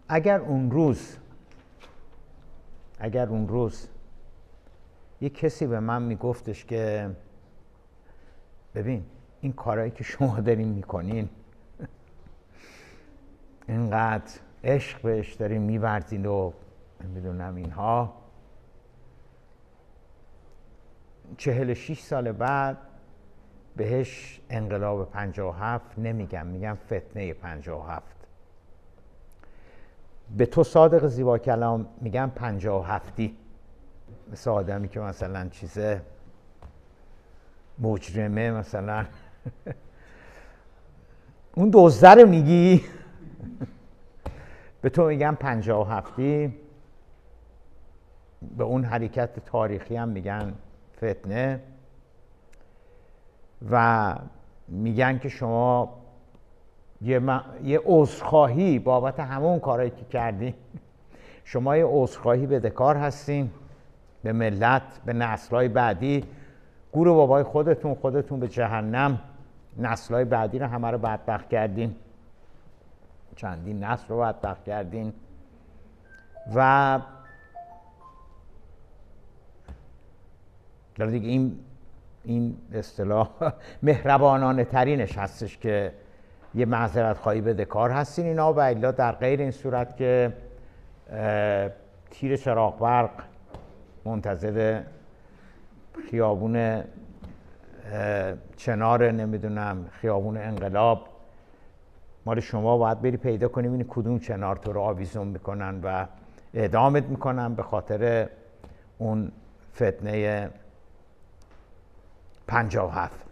اگر اون روز یک کسی به من میگفتش که ببین این کارهایی که شما دارین میکنین اینقدر عشق بهش دارین میورزین و نمیدونم اینها، 46 سال بعد بهش انقلاب 57 نمیگم، میگم فتنه 57. به تو صادق زیبا کلام میگم 57. مثل آدمی که مثلا چیزه مجرمه مثلا اون دزده رو میگی به تو میگم 57. به اون حرکت تاریخی هم میگن فتنه و میگن که شما یه عذرخواهی بابت همون کارهایی که کردین، شما یه عذرخواهی بدهکار هستین به ملت، به نسل‌های بعدی. گور بابای خودتون به جهنم، نسل‌های بعدی رو همه رو بدبخت کردین، چندین نسل رو بدبخت کردین و دیگه این اصطلاح مهربانانه ترینش هستش که یه معذرت خواهی بدهکار هستین اینا، و الا در غیر این صورت که تیر چراغ برق منتظر خیابون چنار نمیدونم خیابون انقلاب مال شما باید بری پیدا کنی ببینی کدوم چنار تو رو آویزون میکنن و اعدامت میکنن به خاطر اون فتنه 57.